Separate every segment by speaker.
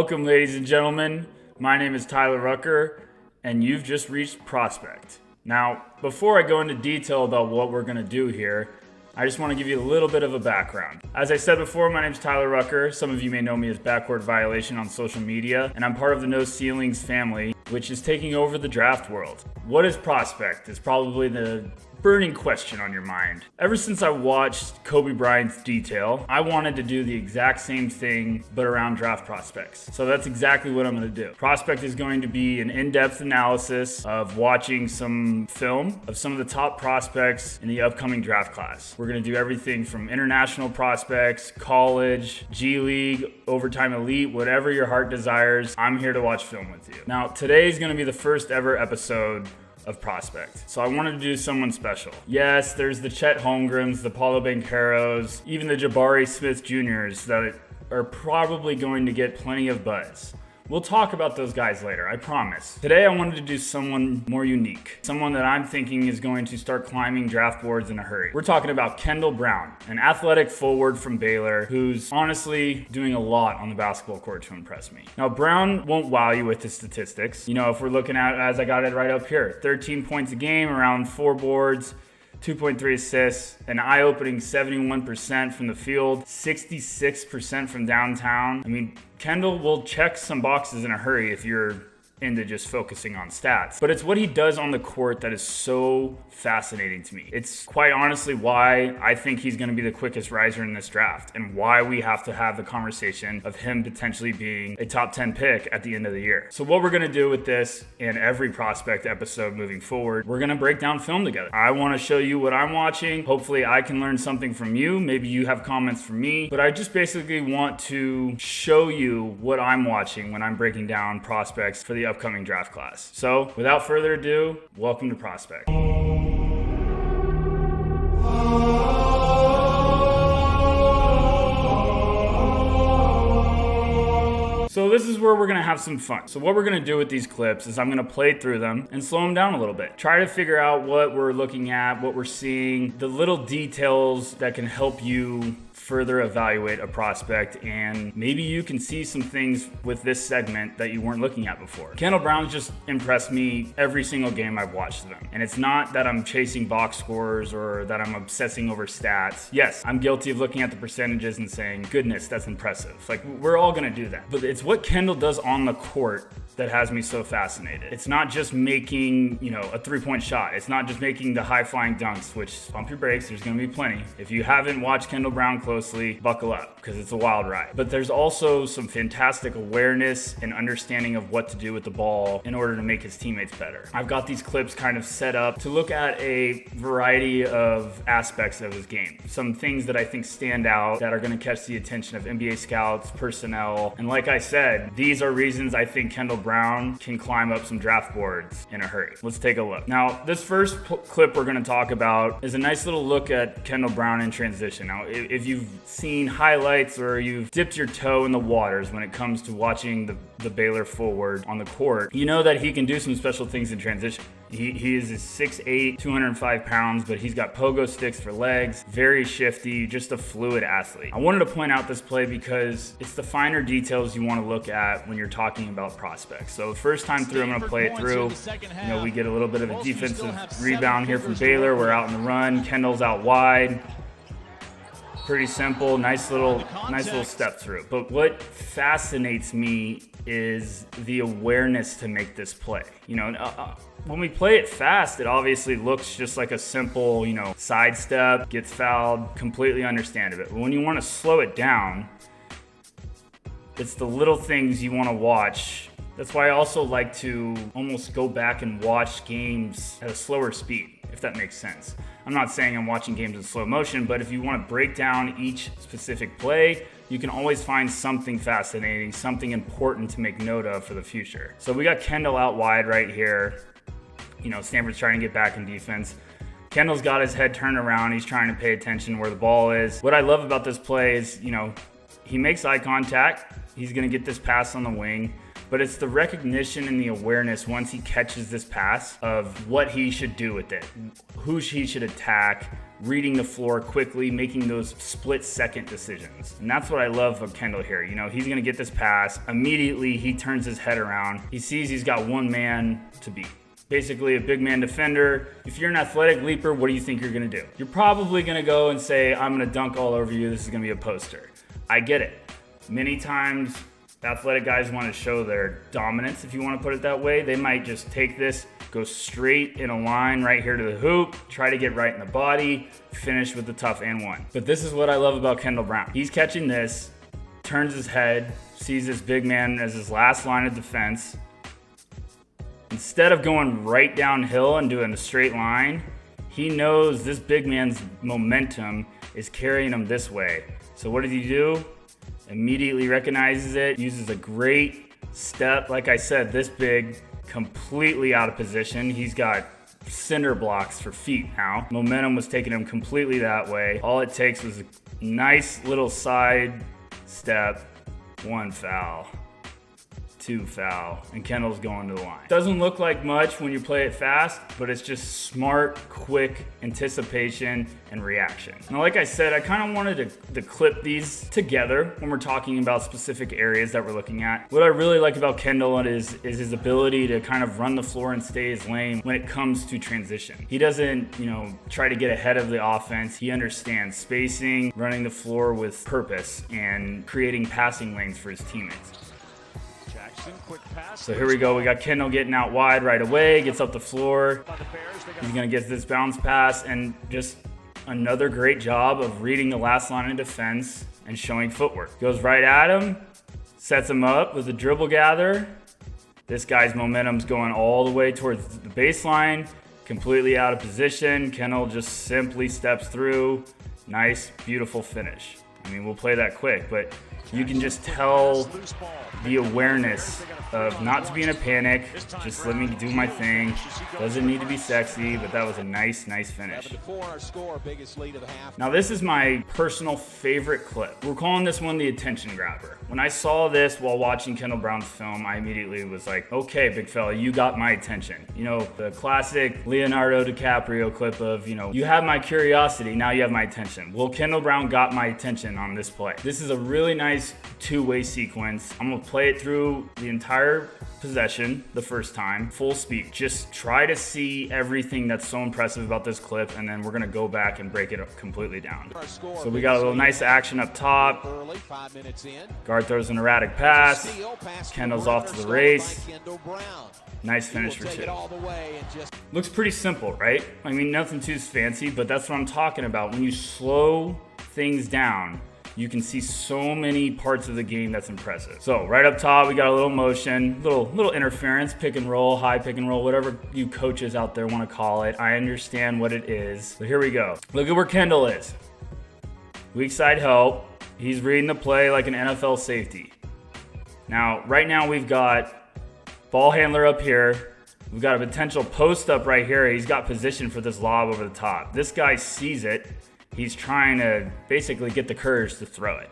Speaker 1: Welcome, ladies and gentlemen. My name is Tyler Rucker, and you've just reached Prospect. Now, before I go into detail about what we're going to do here, I just want to give you a little bit of a background. As I said before, my name is Tyler Rucker. Some of you may know me as Backward Violation on social media, and I'm part of the No Ceilings family, which is taking over the draft world. What is Prospect? Is probably the burning question on your mind. Ever since I watched Kobe Bryant's Detail, I wanted to do the exact same thing, but around draft prospects. So that's exactly what I'm going to do. Prospect is going to be an in-depth analysis of watching some film of some of the top prospects in the upcoming draft class. We're going to do everything from international prospects, college, G League, overtime elite, whatever your heart desires. I'm here to watch film with you. Now, today is going to be the first ever episode of Prospect. So I wanted to do someone special. Yes, there's the Chet Holmgrens, the Paulo Bancheros, even the Jabari Smith Jr.'s that are probably going to get plenty of buzz. We'll talk about those guys later, I promise. Today I wanted to do someone more unique, someone that I'm thinking is going to start climbing draft boards in a hurry. We're talking about Kendall Brown, an athletic forward from Baylor who's honestly doing a lot on the basketball court to impress me. Now, Brown won't wow you with his statistics. You know, if we're looking at, as I got it right up here, 13 points a game, around 4 boards, 2.3 assists, an eye-opening 71% from the field, 66% from downtown. I mean, Kendall will check some boxes in a hurry if you're into just focusing on stats. But it's what he does on the court that is so fascinating to me. It's quite honestly why I think he's going to be the quickest riser in this draft and why we have to have the conversation of him potentially being a top 10 pick at the end of the year. So what we're going to do with this in every Prospect episode moving forward, we're going to break down film together. I want to show you what I'm watching. Hopefully I can learn something from you. Maybe you have comments from me, but I just basically want to show you what I'm watching when I'm breaking down prospects for the upcoming draft class. So without further ado, welcome to Prospect. So this is where we're going to have some fun. So what we're going to do with these clips is I'm going to play through them and slow them down a little bit. Try to figure out what we're looking at, what we're seeing, the little details that can help you further evaluate a prospect, and maybe you can see some things with this segment that you weren't looking at before. Kendall Brown's just impressed me every single game I've watched them. And it's not that I'm chasing box scores or that I'm obsessing over stats. Yes, I'm guilty of looking at the percentages and saying, goodness, that's impressive. Like, we're all gonna do that. But it's what Kendall does on the court that has me so fascinated. It's not just making, a 3-point shot. It's not just making the high-flying dunks, which, pump your brakes, there's gonna be plenty. If you haven't watched Kendall Brown closely, buckle up, because it's a wild ride. But there's also some fantastic awareness and understanding of what to do with the ball in order to make his teammates better. I've got these clips kind of set up to look at a variety of aspects of his game. Some things that I think stand out that are gonna catch the attention of NBA scouts, personnel, and like I said, these are reasons I think Kendall Brown can climb up some draft boards in a hurry. Let's take a look. Now, this first clip we're going to talk about is a nice little look at Kendall Brown in transition. Now, if you've seen highlights or you've dipped your toe in the waters when it comes to watching the Baylor forward on the court, you know that he can do some special things in transition. He is 6'8", 205 pounds, but he's got pogo sticks for legs, very shifty, just a fluid athlete. I wanted to point out this play because it's the finer details you want to look at when you're talking about prospects. So first time through, I'm going to play it through. We get a little bit of a defensive rebound here from Baylor. We're out in the run. Kendall's out wide. Pretty simple, nice little step through. But what fascinates me is the awareness to make this play. When we play it fast, it obviously looks just like a simple, sidestep, gets fouled, completely understand it. But when you want to slow it down, it's the little things you want to watch. That's why I also like to almost go back and watch games at a slower speed, if that makes sense. I'm not saying I'm watching games in slow motion, but if you want to break down each specific play, you can always find something fascinating, something important to make note of for the future. So we got Kendall out wide right here. Stanford's trying to get back in defense. Kendall's got his head turned around. He's trying to pay attention where the ball is. What I love about this play is, he makes eye contact. He's going to get this pass on the wing. but it's the recognition and the awareness once he catches this pass of what he should do with it, who he should attack, reading the floor quickly, making those split-second decisions. And that's what I love of Kendall here. You know, he's going to get this pass. Immediately, he turns his head around. He sees he's got one man to beat. Basically a big man defender. If you're an athletic leaper, what do you think you're going to do? You're probably going to go and say, I'm going to dunk all over you. This is going to be a poster. I get it. Many times, athletic guys want to show their dominance, if you want to put it that way. They might just take this, go straight in a line right here to the hoop, try to get right in the body, finish with the tough and one. But this is what I love about Kendall Brown. He's catching this, turns his head, sees this big man as his last line of defense. Instead of going right downhill and doing a straight line, he knows this big man's momentum is carrying him this way. So what does he do? Immediately recognizes it, uses a great step. Like I said, this big, completely out of position. He's got cinder blocks for feet now. Momentum was taking him completely that way. All it takes was a nice little side step, 1 foul. 2 foul, and Kendall's going to the line. Doesn't look like much when you play it fast, but it's just smart, quick anticipation and reaction. Now, like I said, I kind of wanted to clip these together when we're talking about specific areas that we're looking at. What I really like about Kendall is his ability to kind of run the floor and stay his lane when it comes to transition. He doesn't, try to get ahead of the offense. He understands spacing, running the floor with purpose, and creating passing lanes for his teammates. So here we go. We got Kendall getting out wide right away, gets up the floor. He's going to get this bounce pass, and just another great job of reading the last line of defense and showing footwork. Goes right at him, sets him up with a dribble gather. This guy's momentum's going all the way towards the baseline, completely out of position. Kendall just simply steps through. Nice, beautiful finish. I mean, we'll play that quick, but you can just tell the awareness of not to be in a panic. Just let me do my thing. Doesn't need to be sexy, but that was a nice finish. Now, this is my personal favorite clip. We're calling this one the attention grabber. When I saw this while watching Kendall Brown's film, I immediately was like, okay, big fella, you got my attention. The classic Leonardo DiCaprio clip of, you have my curiosity, now you have my attention. Well, Kendall Brown got my attention on this play. This is a really nice two-way sequence. I'm gonna play it through the entire possession the first time, full speed. Just try to see everything that's so impressive about this clip, and then we're gonna go back and break it completely down. So we got a little nice action up top. Guard throws an erratic pass. Kendall's off to the race. Nice finish for 2. Looks pretty simple, right? I mean, nothing too fancy, but that's what I'm talking about. When you slow things down, you can see so many parts of the game that's impressive. So right up top, we got a little motion, little interference, pick and roll, high pick and roll, whatever you coaches out there want to call it. I understand what it is. But here we go. Look at where Kendall is. Weak side help. He's reading the play like an NFL safety. Now, right now we've got ball handler up here. We've got a potential post up right here. He's got position for this lob over the top. This guy sees it. He's trying to basically get the courage to throw it.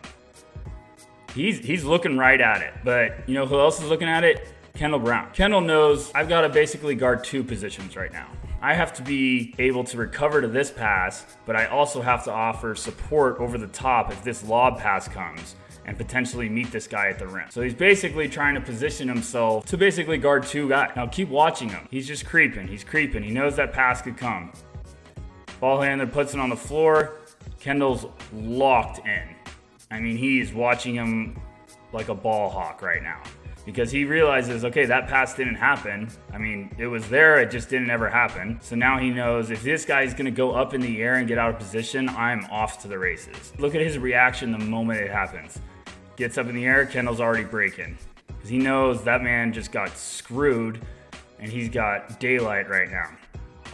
Speaker 1: He's looking right at it. But who else is looking at it? Kendall Brown. Kendall knows I've got to basically guard 2 positions right now. I have to be able to recover to this pass, but I also have to offer support over the top if this lob pass comes and potentially meet this guy at the rim. So he's basically trying to position himself to basically guard 2 guys. Now keep watching him. He's just creeping. He's creeping. He knows that pass could come. Ball handler puts it on the floor. Kendall's locked in. I mean, he's watching him like a ball hawk right now because he realizes, okay, that pass didn't happen. I mean, it was there, it just didn't ever happen. So now he knows if this guy's gonna go up in the air and get out of position, I'm off to the races. Look at his reaction the moment it happens. Gets up in the air, Kendall's already breaking because he knows that man just got screwed and he's got daylight right now.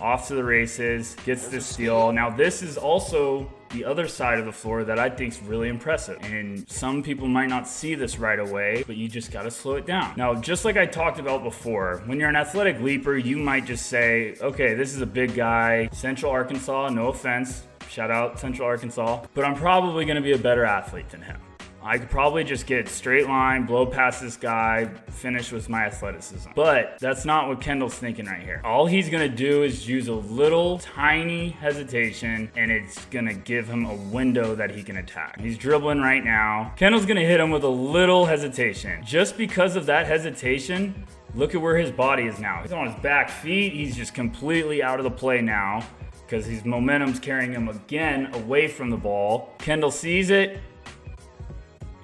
Speaker 1: Off to the races, gets this steal. Now this is also the other side of the floor that I think is really impressive. And some people might not see this right away, but you just got to slow it down. Now, just like I talked about before, when you're an athletic leaper, you might just say, okay, this is a big guy, Central Arkansas, no offense, shout out Central Arkansas, but I'm probably going to be a better athlete than him. I could probably just get straight line, blow past this guy, finish with my athleticism. But that's not what Kendall's thinking right here. All he's gonna do is use a little tiny hesitation, and it's gonna give him a window that he can attack. He's dribbling right now. Kendall's gonna hit him with a little hesitation. Just because of that hesitation, look at where his body is now. He's on his back feet. He's just completely out of the play now because his momentum's carrying him again away from the ball. Kendall sees it,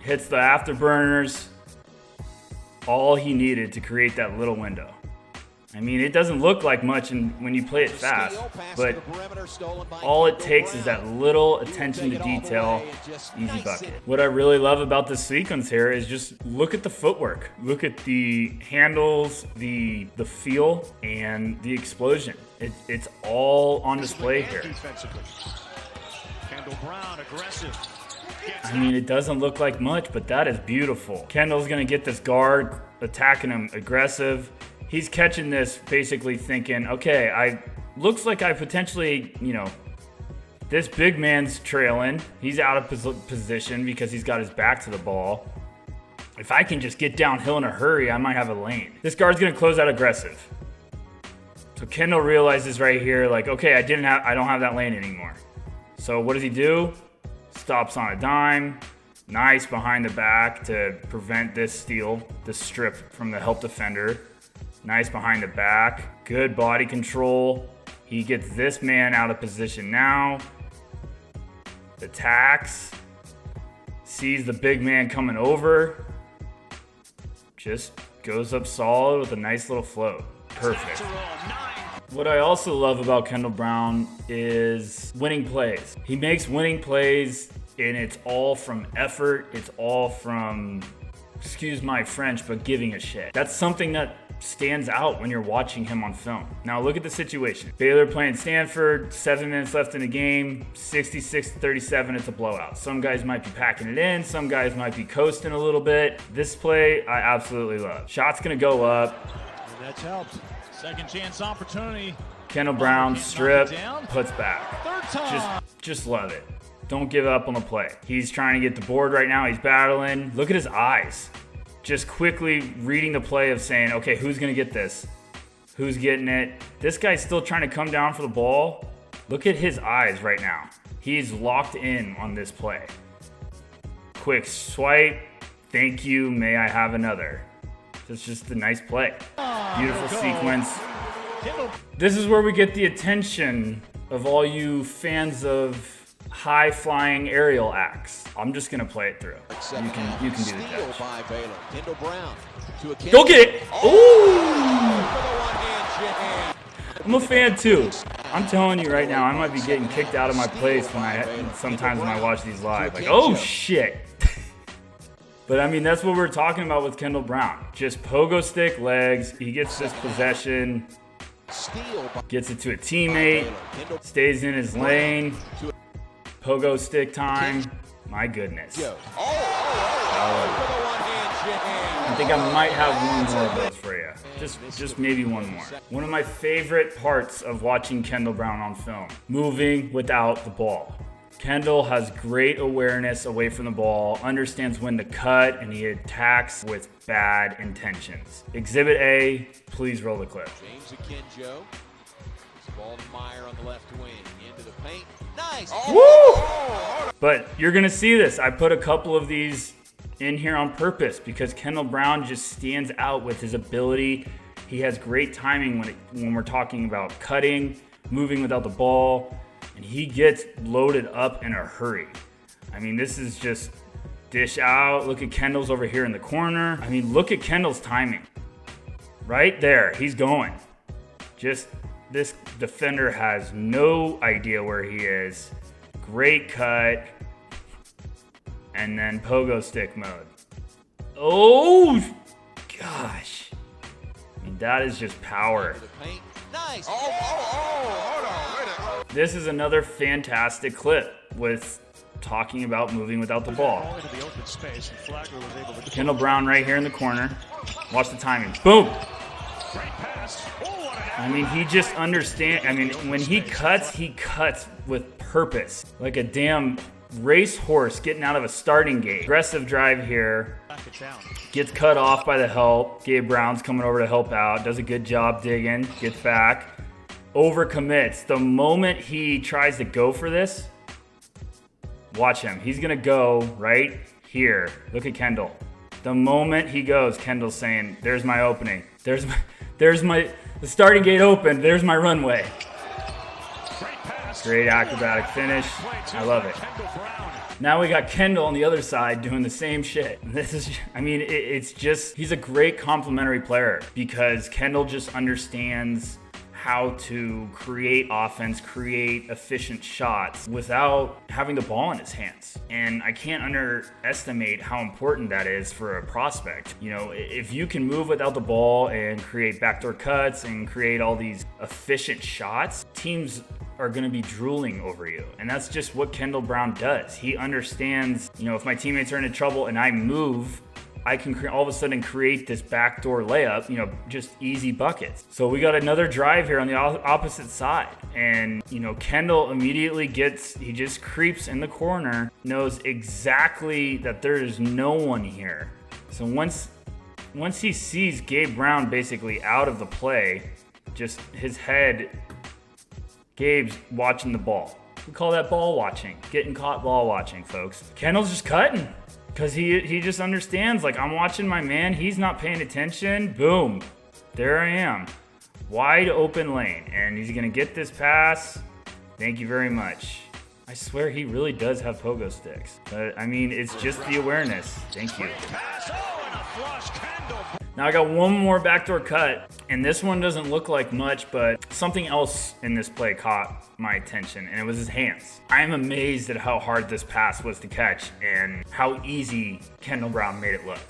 Speaker 1: hits the afterburners. All he needed to create that little window. I mean, it doesn't look like much when you play it fast, but all it takes is that little attention to detail, easy bucket. What I really love about this sequence here is just look at the footwork. Look at the handles, the feel, and the explosion. It's all on display here.
Speaker 2: Kendall Brown, aggressive.
Speaker 1: I mean, it doesn't look like much, but that is beautiful. Kendall's going to get this guard, attacking him aggressive. He's catching this basically thinking, okay, looks like I potentially, this big man's trailing. He's out of position because he's got his back to the ball. If I can just get downhill in a hurry, I might have a lane. This guard's going to close out aggressive. So Kendall realizes right here, like, okay, I don't have that lane anymore. So what does he do? Stops on a dime. Nice behind the back to prevent this steal, this strip from the help defender. Nice behind the back. Good body control. He gets this man out of position now. Attacks. Sees the big man coming over. Just goes up solid with a nice little float. Perfect. What I also love about Kendall Brown is winning plays. He makes winning plays, and it's all from effort. It's all from, excuse my French, but giving a shit. That's something that stands out when you're watching him on film. Now look at the situation. Baylor playing Stanford, 7 minutes left in the game, 66-37, it's a blowout. Some guys might be packing it in, some guys might be coasting a little bit. This play, I absolutely love. Shot's gonna go up.
Speaker 2: And that's helped. Second chance opportunity.
Speaker 1: Kendall Brown, strip, puts back.
Speaker 2: Third time.
Speaker 1: Just love it. Don't give up on the play. He's trying to get the board right now, he's battling. Look at his eyes. Just quickly reading the play of saying, okay, who's going to get this? Who's getting it? This guy's still trying to come down for the ball. Look at his eyes right now. He's locked in on this play. Quick swipe. Thank you. May I have another? It's just a nice play. Beautiful sequence. This is where we get the attention of all you fans of high-flying aerial acts. I'm just gonna play it through. You can do the catch. Go get it! Ooh! I'm a fan too. I'm telling you right now, I might be getting kicked out of my place sometimes when I watch these live. Like, oh shit! But I mean, that's what we're talking about with Kendall Brown. Just pogo stick legs. He gets this possession, gets it to a teammate, stays in his lane. Pogo stick time. My goodness. I think I might have one more of those for you. Just maybe one more. One of my favorite parts of watching Kendall Brown on film. Moving without the ball. Kendall has great awareness away from the ball, understands when to cut, and he attacks with bad intentions. Exhibit A, please roll the clip.
Speaker 3: James Akinjo. Ball to Meyer on the left wing. Into the paint. Nice.
Speaker 1: Woo! But you're going to see this. I put a couple of these in here on purpose because Kendall Brown just stands out with his ability. He has great timing when we're talking about cutting, moving without the ball, and he gets loaded up in a hurry. I mean, this is just dish out. Look at Kendall's over here in the corner. I mean, look at Kendall's timing. Right there. He's going. Just this defender has no idea where he is. Great cut. And then pogo stick mode. Oh, gosh. I mean, that is just power.
Speaker 3: Nice.
Speaker 1: This is another fantastic clip with talking about moving without the ball. Kendall Brown right here in the corner. Watch the timing. Boom. I mean, he just understands. I mean, when he cuts with purpose. Like a damn racehorse getting out of a starting gate. Aggressive drive here.
Speaker 2: Back it down.
Speaker 1: Gets cut off by the help. Gabe Brown's coming over to help out. Does a good job digging. Gets back. Overcommits. The moment he tries to go for this, watch him. He's going to go right here. Look at Kendall. The moment he goes, Kendall's saying, there's my opening. The starting gate opened. There's my runway. Great acrobatic finish. I love it. Now we got Kendall on the other side doing the same shit. It's just, he's a great complementary player because Kendall just understands how to create offense, create efficient shots without having the ball in his hands. And I can't underestimate how important that is for a prospect. You know, if you can move without the ball and create backdoor cuts and create all these efficient shots, teams are going to be drooling over you. And that's just what Kendall Brown does. He understands, you know, if my teammates are in trouble and I move, I can all of a sudden create this backdoor layup, you know, just easy buckets. So we got another drive here on the opposite side. And, you know, Kendall immediately he just creeps in the corner, knows exactly that there is no one here. So once he sees Gabe Brown basically out of the play, just his head, Gabe's watching the ball. We call that ball watching, getting caught ball watching, folks. Kendall's just cutting. Because he just understands, like, I'm watching my man. He's not paying attention. Boom. There I am. Wide open lane. And he's going to get this pass. Thank you very much. I swear he really does have pogo sticks. But, I mean, it's just the awareness. Thank you. Now I got one more backdoor cut. And this one doesn't look like much, but something else in this play caught my attention, and it was his hands. I am amazed at how hard this pass was to catch and how easy Kendall Brown made it look.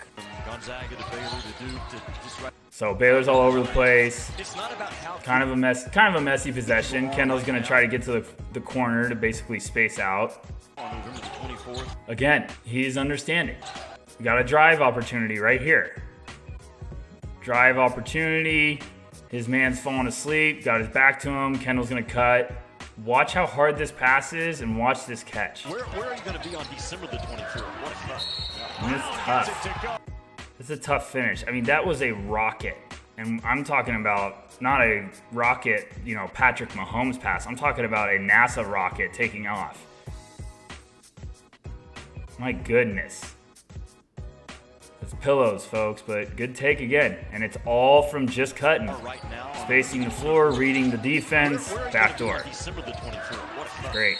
Speaker 2: Gonzaga to Baylor to Duke to just right.
Speaker 1: So Baylor's all over the place.
Speaker 2: It's not about how
Speaker 1: Kind of a messy possession. Kendall's going to try to get to the corner to basically space out.
Speaker 2: on November the 24th.
Speaker 1: Again, he's understanding. We got a drive opportunity right here. Drive opportunity. His man's falling asleep. Got his back to him. Kendall's going to cut. Watch how hard this pass is and watch this catch.
Speaker 2: Where are you going to be on December the 24th? What a cut.
Speaker 1: And it's tough. It's a tough finish. I mean, that was a rocket. And I'm talking about not a rocket, Patrick Mahomes pass. I'm talking about a NASA rocket taking off. My goodness. It's pillows, folks, but good take again. And it's all from just cutting. Spacing the floor, reading the defense, backdoor. Great.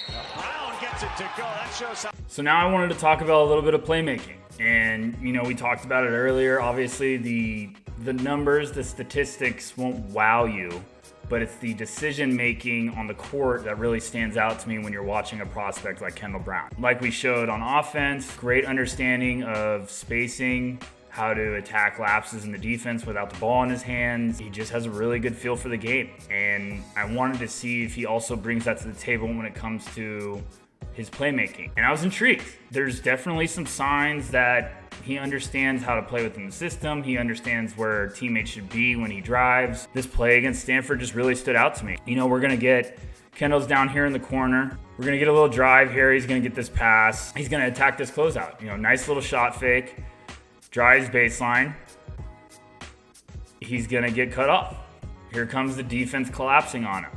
Speaker 1: So now I wanted to talk about a little bit of playmaking. And, we talked about it earlier. Obviously, the numbers, the statistics won't wow you, but it's the decision-making on the court that really stands out to me when you're watching a prospect like Kendall Brown. Like we showed on offense, great understanding of spacing, how to attack lapses in the defense without the ball in his hands. He just has a really good feel for the game. And I wanted to see if he also brings that to the table when it comes to his playmaking. And I was intrigued. There's definitely some signs that he understands how to play within the system. He understands where teammates should be when he drives. This play against Stanford just really stood out to me. We're going to get Kendall's down here in the corner. We're going to get a little drive here. He's going to get this pass. He's going to attack this closeout. Nice little shot fake. Drives baseline. He's going to get cut off. Here comes the defense collapsing on him.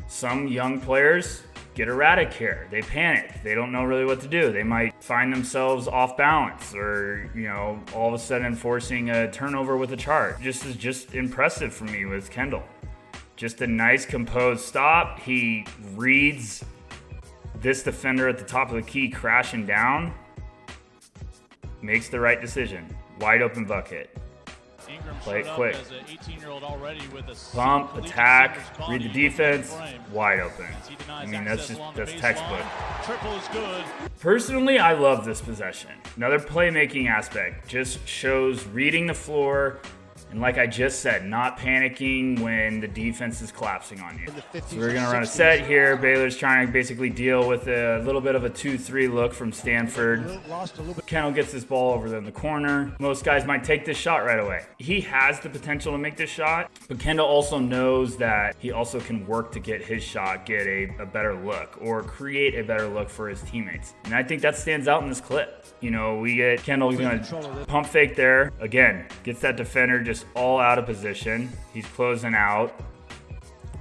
Speaker 1: Some young players get erratic here. They panic. They don't know really what to do. They might find themselves off balance or, all of a sudden forcing a turnover with a charge. Just impressive for me with Kendall. Just a nice composed stop. He reads this defender at the top of the key crashing down. Makes the right decision. Wide open bucket. Play it quick. Bump, attack, read the defense, wide open. That's textbook. Personally, I love this possession. Another playmaking aspect. Just shows reading the floor And like I just said, not panicking when the defense is collapsing on you. So we're going to run a set here. Baylor's trying to basically deal with a little bit of a 2-3 look from Stanford. Kendall gets this ball over there in the corner. Most guys might take this shot right away. He has the potential to make this shot, but Kendall also knows that he also can work to get his shot, get a better look, or create a better look for his teammates. And I think that stands out in this clip. You know, we get Kendall going to pump fake there. Again, gets that defender just all out of position. He's closing out.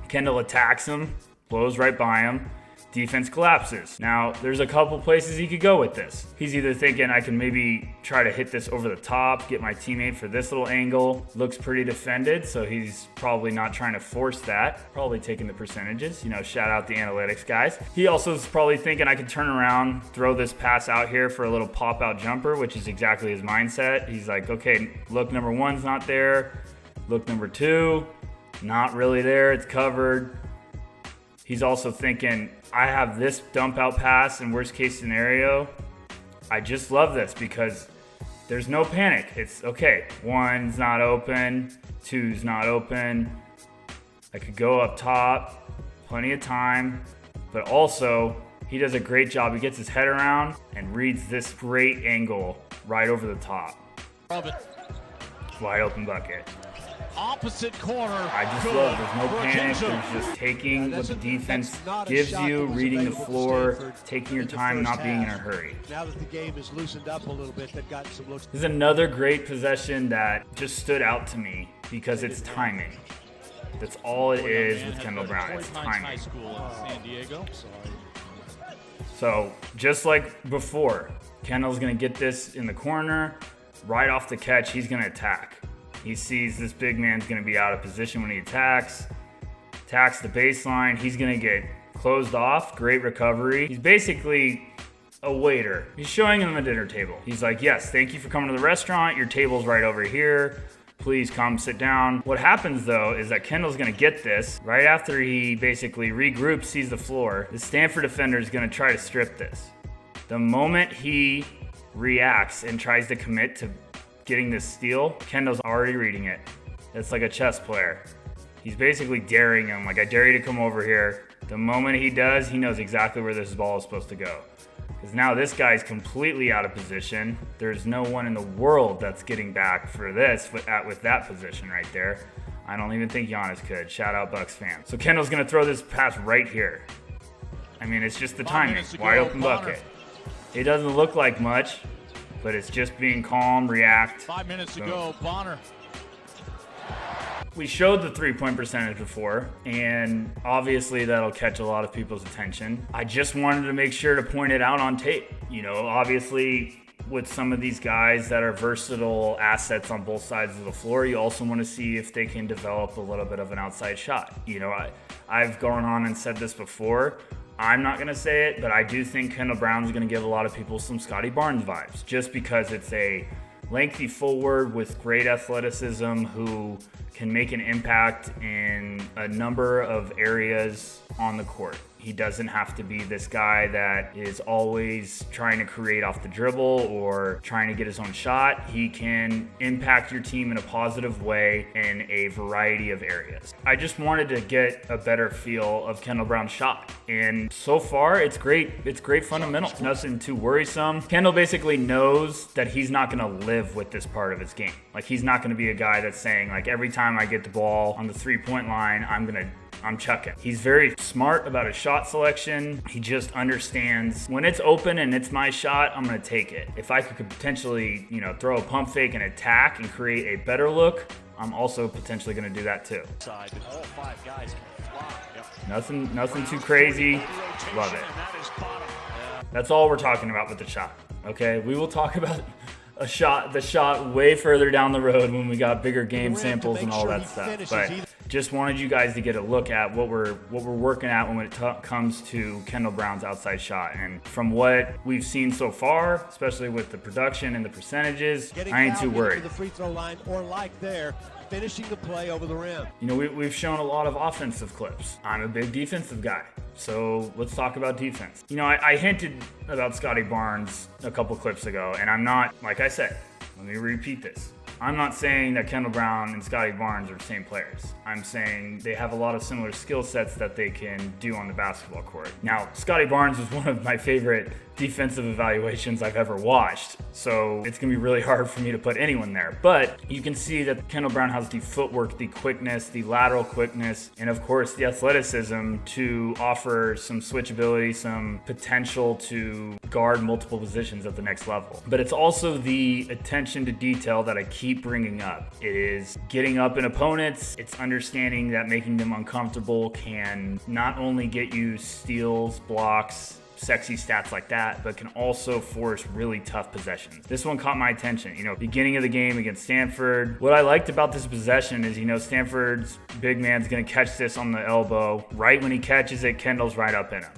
Speaker 1: Kendall attacks him, blows right by him. Defense collapses. Now, there's a couple places he could go with this. He's either thinking I can maybe try to hit this over the top, get my teammate for this little angle. Looks pretty defended, so he's probably not trying to force that. Probably taking the percentages. You know, shout out the analytics guys. He also is probably thinking I can turn around, throw this pass out here for a little pop-out jumper, which is exactly his mindset. He's like, okay, look number one's not there. Look number two, not really there. It's covered. He's also thinking, I have this dump out pass in worst case scenario. I just love this because there's no panic. It's okay. One's not open. Two's not open. I could go up top. Plenty of time. But also, he does a great job. He gets his head around and reads this great angle right over the top.
Speaker 3: Love it.
Speaker 1: Wide open bucket.
Speaker 3: Opposite corner.
Speaker 1: I just love there's no panic. There's just taking what the defense gives you, reading the floor, taking your time, not being in a hurry.
Speaker 4: Now that the game is loosened up a little bit, they've gotten some looks.
Speaker 1: This is another great possession that just stood out to me because it's timing. That's all it is with Kendall Brown. It's timing. So just like before, Kendall's going to get this in the corner. Right off the catch, he's going to attack. He sees this big man's going to be out of position when he attacks the baseline. He's going to get closed off. Great recovery. He's basically a waiter. He's showing him a dinner table. He's like, yes, thank you for coming to the restaurant. Your table's right over here. Please come sit down. What happens though is that Kendall's going to get this right after he basically regroups, sees the floor. The Stanford defender is going to try to strip this. The moment he reacts and tries to commit to getting this steal, Kendall's already reading it. It's like a chess player. He's basically daring him, like, I dare you to come over here. The moment he does, he knows exactly where this ball is supposed to go. Because now this guy's completely out of position. There's no one in the world that's getting back for this with that position right there. I don't even think Giannis could. Shout out Bucks fans. So Kendall's gonna throw this pass right here. I mean, it's just the timing. Wide open bucket. It doesn't look like much, but it's just being calm, react.
Speaker 3: 5 minutes to go, Bonner.
Speaker 1: We showed the three-point percentage before, and obviously that'll catch a lot of people's attention. I just wanted to make sure to point it out on tape. You know, obviously with some of these guys that are versatile assets on both sides of the floor, you also want to see if they can develop a little bit of an outside shot. You know, I've gone on and said this before. I'm not going to say it, but I do think Kendall Brown's going to give a lot of people some Scotty Barnes vibes, just because it's a lengthy forward with great athleticism who can make an impact in a number of areas on the court. He doesn't have to be this guy that is always trying to create off the dribble or trying to get his own shot. He can impact your team in a positive way in a variety of areas. I just wanted to get a better feel of Kendall Brown's shot. And so far, it's great. It's great fundamentals. Nothing too worrisome. Kendall basically knows that he's not going to live with this part of his game. Like, he's not going to be a guy that's saying, like, every time I get the ball on the three-point line, I'm chucking. He's very smart about his shot selection. He just understands when it's open and it's my shot, I'm going to take it. If I could potentially, throw a pump fake and attack and create a better look, I'm also potentially going to do that too.
Speaker 2: All five guys can fly. Yep.
Speaker 1: Nothing too crazy. Love it. That's all we're talking about with the shot. Okay, we will talk about the shot way further down the road when we got bigger game samples and all that stuff. But just wanted you guys to get a look at what we're working at when it comes to Kendall Brown's outside shot. And from what we've seen so far, especially with the production and the percentages, I ain't too worried.
Speaker 4: The free throw line, or like there, finishing the play over the rim.
Speaker 1: We've shown a lot of offensive clips. I'm a big defensive guy, so let's talk about defense. I hinted about Scotty Barnes a couple clips ago, and I'm not, like I said, let me repeat this. I'm not saying that Kendall Brown and Scotty Barnes are the same players. I'm saying they have a lot of similar skill sets that they can do on the basketball court. Now, Scotty Barnes was one of my favorite defensive evaluations I've ever watched, so it's going to be really hard for me to put anyone there. But you can see that Kendall Brown has the footwork, the quickness, the lateral quickness, and of course the athleticism to offer some switchability, some potential to guard multiple positions at the next level. But it's also the attention to detail that I keep bringing up. It is getting up in opponents. It's understanding that making them uncomfortable can not only get you steals, blocks, sexy stats like that, but can also force really tough possessions. This one caught my attention. Beginning of the game against Stanford. What I liked about this possession is, Stanford's big man's going to catch this on the elbow. Right when he catches it, Kendall's right up in him.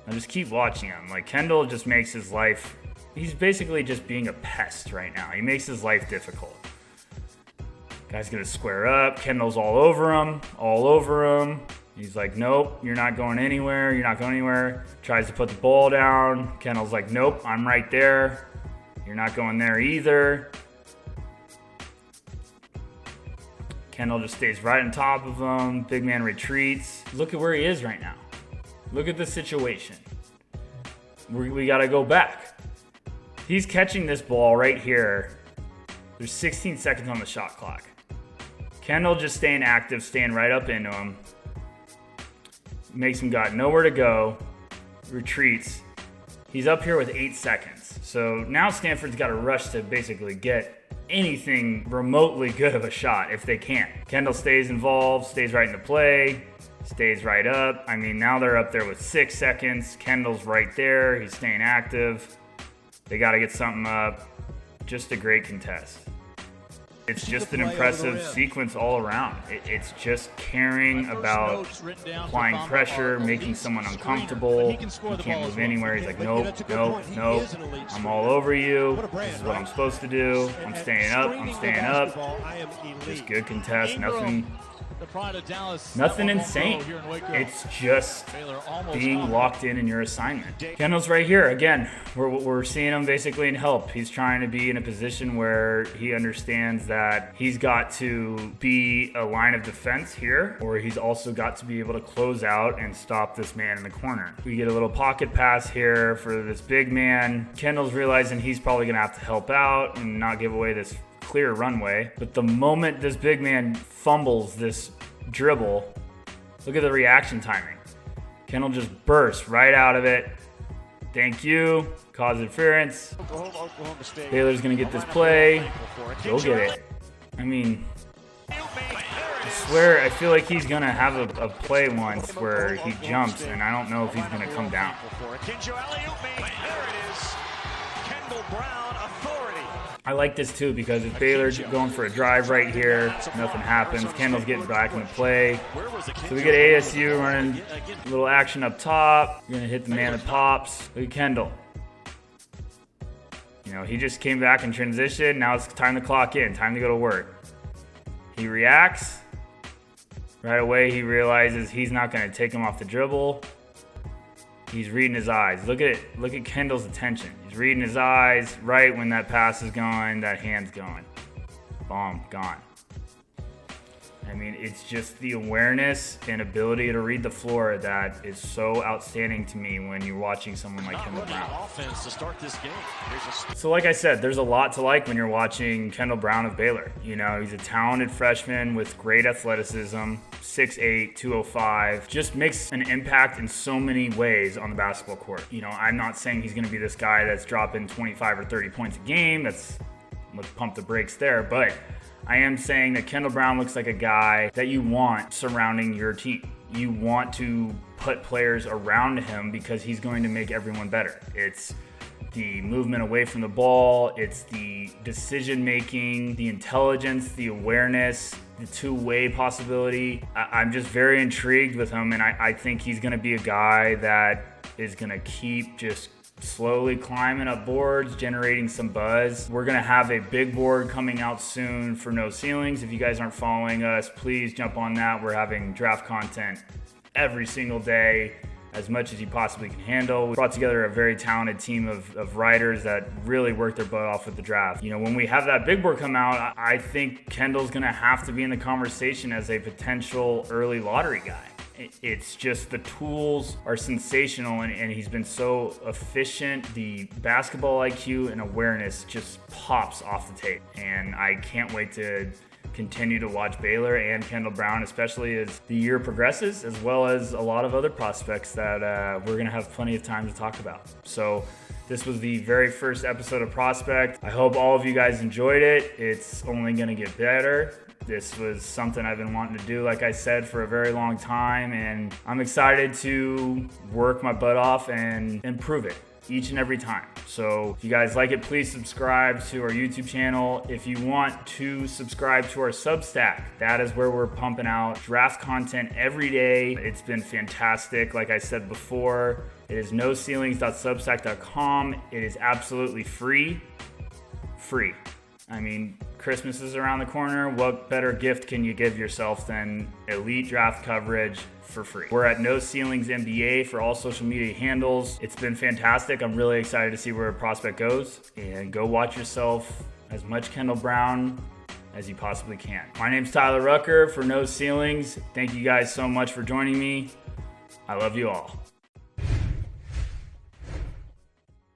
Speaker 1: Now just keep watching him. Kendall just makes his life, he's basically just being a pest right now. He makes his life difficult. Guy's going to square up. Kendall's all over him. He's like, nope, you're not going anywhere. You're not going anywhere. Tries to put the ball down. Kendall's like, nope, I'm right there. You're not going there either. Kendall just stays right on top of him. Big man retreats. Look at where he is right now. Look at the situation. We got to go back. He's catching this ball right here. There's 16 seconds on the shot clock. Kendall just staying active, staying right up into him. Makes him got nowhere to go, retreats. He's up here with 8 seconds. So now Stanford's got to rush to basically get anything remotely good of a shot if they can. Kendall stays involved, stays right into play, stays right up. Now they're up there with 6 seconds. Kendall's right there. He's staying active. They got to get something up. Just a great contest. It's just an impressive sequence all around. It's just caring about applying pressure, making someone uncomfortable. He can't move anywhere. He's like, nope. I'm all over you. This is what I'm supposed to do. I'm staying up. Just good contest. Nothing insane. It's just being locked in your assignment. Kendall's right here. Again, we're seeing him basically in help. He's trying to be in a position where he understands that he's got to be a line of defense here, or he's also got to be able to close out and stop this man in the corner. We get a little pocket pass here for this big man. Kendall's realizing he's probably going to have to help out and not give away this clear runway. But the moment this big man fumbles this dribble, look at the reaction timing. Kendall just bursts right out of it. Thank you. Cause interference. Baylor's going to get this play. Go get it. I swear, I feel like he's going to have a play once where he jumps, and I don't know if he's going to come down. I like this too because if Baylor's going for a drive right here, nothing happens. Kendall's getting back into play. So we get ASU running a little action up top. We're going to hit the man that pops. Look at Kendall. He just came back in transition. Now it's time to clock in, time to go to work. He reacts. Right away, he realizes he's not going to take him off the dribble. He's reading his eyes. Look at Kendall's attention. He's reading his eyes right when that pass is gone, that hand's gone. Boom, gone. It's just the awareness and ability to read the floor that is so outstanding to me when you're watching someone like Kendall Brown. So like I said, there's a lot to like when you're watching Kendall Brown of Baylor. He's a talented freshman with great athleticism, 6'8", 205, just makes an impact in so many ways on the basketball court. I'm not saying he's going to be this guy that's dropping 25 or 30 points a game. Let's pump the brakes there, but I am saying that Kendall Brown looks like a guy that you want surrounding your team. You want to put players around him because he's going to make everyone better. It's the movement away from the ball. It's the decision making, the intelligence, the awareness, the two-way possibility. I'm just very intrigued with him, and I think he's going to be a guy that is going to keep just slowly climbing up boards, generating some buzz. We're going to have a big board coming out soon for No Ceilings. If you guys aren't following us, please jump on that. We're having draft content every single day. as much as you possibly can handle. We brought together a very talented team of writers that really worked their butt off with the draft. You know, when we have that big board come out, I think Kendall's gonna have to be in the conversation as a potential early lottery guy. It's just the tools are sensational, and he's been so efficient. The basketball IQ and awareness just pops off the tape, and I can't wait to continue to watch Baylor and Kendall Brown, especially as the year progresses, as well as a lot of other prospects that we're going to have plenty of time to talk about. So this was the very first episode of Prospect. I hope all of you guys enjoyed it. It's only going to get better. This was something I've been wanting to do, like I said, for a very long time, and I'm excited to work my butt off and improve it each and every time. So if you guys like it, please subscribe to our YouTube channel. If you want to subscribe to our Substack, that is where we're pumping out draft content every day. It's been fantastic. Like I said before, it is noceilings.substack.com. It is absolutely free. I mean, Christmas is around the corner. What better gift can you give yourself than elite draft coverage for free? We're at No Ceilings NBA for all social media handles. It's been fantastic. I'm really excited to see where Prospect goes. And go watch yourself as much Kendall Brown as you possibly can. My name's Tyler Rucker for No Ceilings. Thank you guys so much for joining me. I love you all.